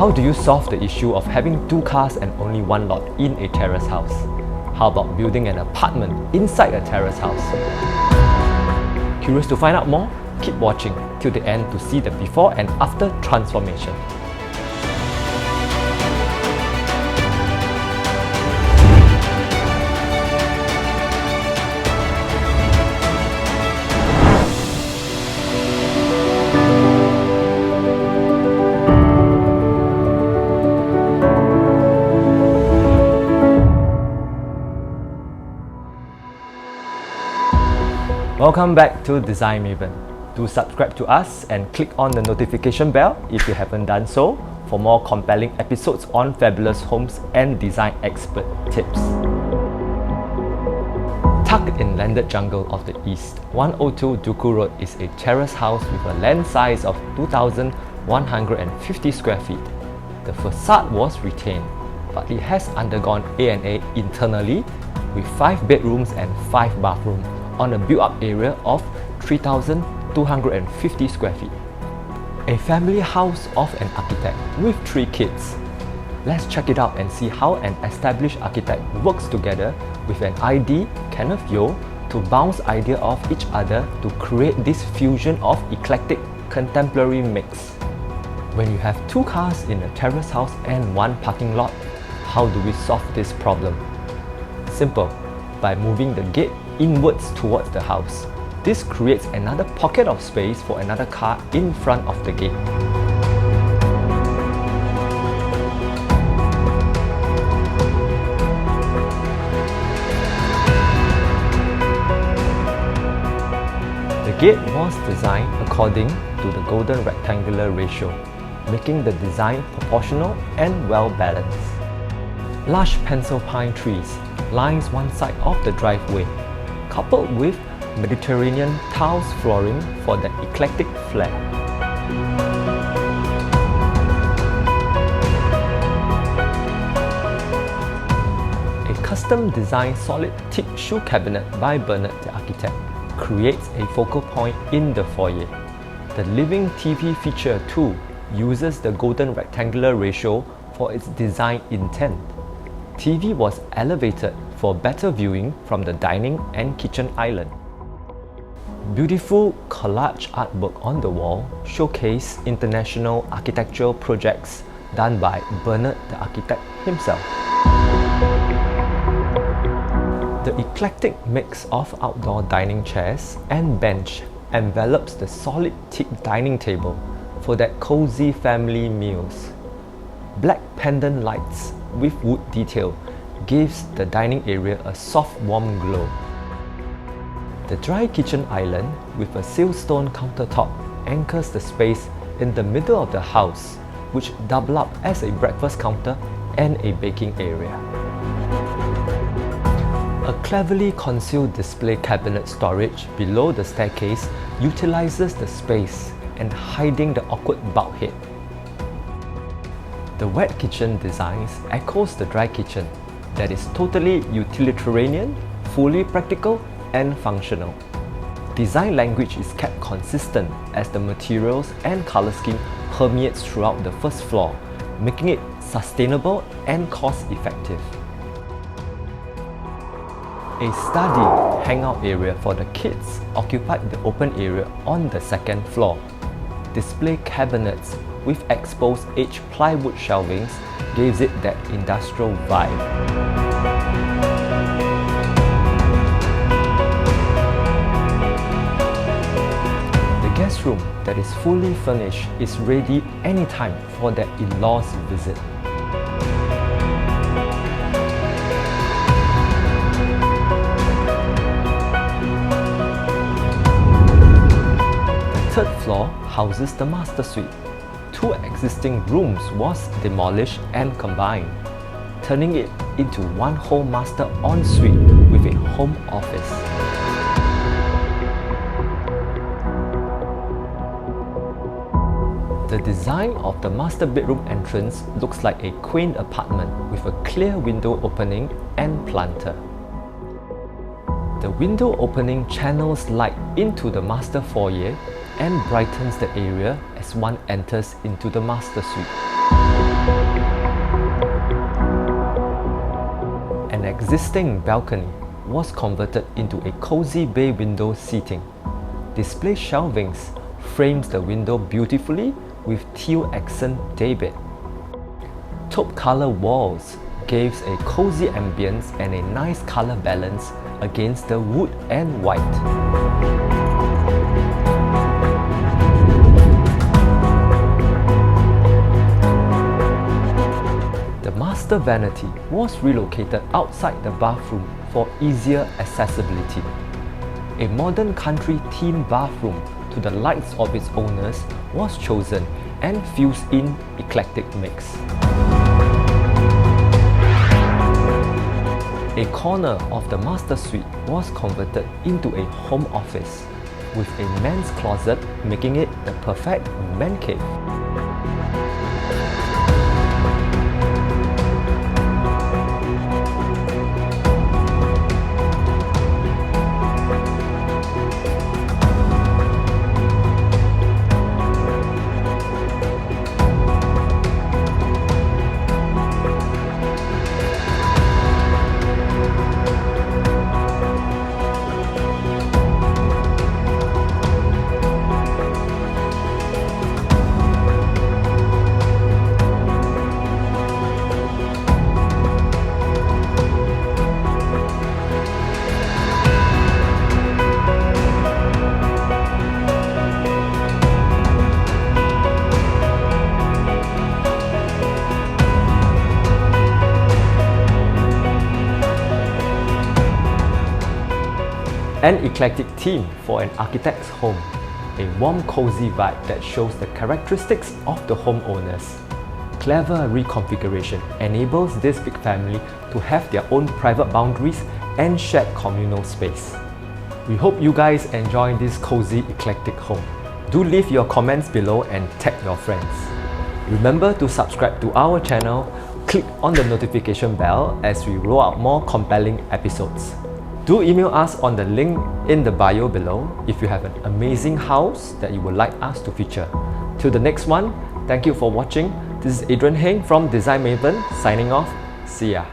How do you solve the issue of having two cars and only one lot in a terrace house? How about building an apartment inside a terrace house? Curious to find out more? Keep watching till the end to see the before and after transformation. Welcome back to Design Maven. Do subscribe to us and click on the notification bell if you haven't done so for more compelling episodes on fabulous homes and design expert tips. Tucked in landed jungle of the east, 102 Duku Road is a terrace house with a land size of 2,150 square feet. The facade was retained, but it has undergone A&A internally with 5 bedrooms and 5 bathrooms on a built-up area of 3,250 square feet. A family house of an architect with 3 kids. Let's check it out and see how an established architect works together with an ID, Kenneth Yeo, to bounce ideas off each other to create this fusion of eclectic contemporary mix. When you have 2 cars in a terrace house and 1 parking lot, how do we solve this problem? Simple, by moving the gate inwards towards the house. This creates another pocket of space for another car in front of the gate. The gate was designed according to the golden rectangular ratio, making the design proportional and well balanced. Large pencil pine trees lines one side of the driveway, coupled with Mediterranean tiles flooring for the eclectic flair. A custom-designed solid teak shoe cabinet by Bernard the architect creates a focal point in the foyer. The living TV feature too uses the golden rectangular ratio for its design intent. TV was elevated for better viewing from the dining and kitchen island. Beautiful collage artwork on the wall showcase international architectural projects done by Bernard the architect himself. The eclectic mix of outdoor dining chairs and bench envelops the solid teak dining table for that cozy family meals. Black pendant lights with wood detail gives the dining area a soft warm glow. The dry kitchen island with a siltstone countertop anchors the space in the middle of the house, which double up as a breakfast counter and a baking area. A cleverly concealed display cabinet storage below the staircase utilizes the space and hiding the awkward bulkhead. The wet kitchen designs echoes the dry kitchen that is totally utilitarian, fully practical and functional. Design language is kept consistent as the materials and color scheme permeates throughout the first floor, making it sustainable and cost-effective. A study hangout area for the kids occupied the open area on the second floor. Display cabinets with exposed edge plywood shelvings gives it that industrial vibe. The guest room that is fully furnished is ready anytime for that in-laws visit. The third floor houses the master suite. 2 existing rooms was demolished and combined, turning it into one whole master ensuite with a home office. The design of the master bedroom entrance looks like a quaint apartment with a clear window opening and planter. The window opening channels light into the master foyer and brightens the area as one enters into the master suite. An existing balcony was converted into a cozy bay window seating. Display shelvings frames the window beautifully with teal accent daybed. Taupe color walls gives a cozy ambience and a nice color balance against the wood and white. The master vanity was relocated outside the bathroom for easier accessibility. A modern country themed bathroom to the likes of its owners was chosen and fused in eclectic mix. A corner of the master suite was converted into a home office, with a men's closet making it the perfect man cave. An eclectic theme for an architect's home. A warm, cozy vibe that shows the characteristics of the homeowners. Clever reconfiguration enables this big family to have their own private boundaries and shared communal space. We hope you guys enjoy this cozy, eclectic home. Do leave your comments below and tag your friends. Remember to subscribe to our channel, click on the notification bell as we roll out more compelling episodes. Do email us on the link in the bio below if you have an amazing house that you would like us to feature. Till the next one, thank you for watching. This is Adrian Heng from Design Maven signing off. See ya.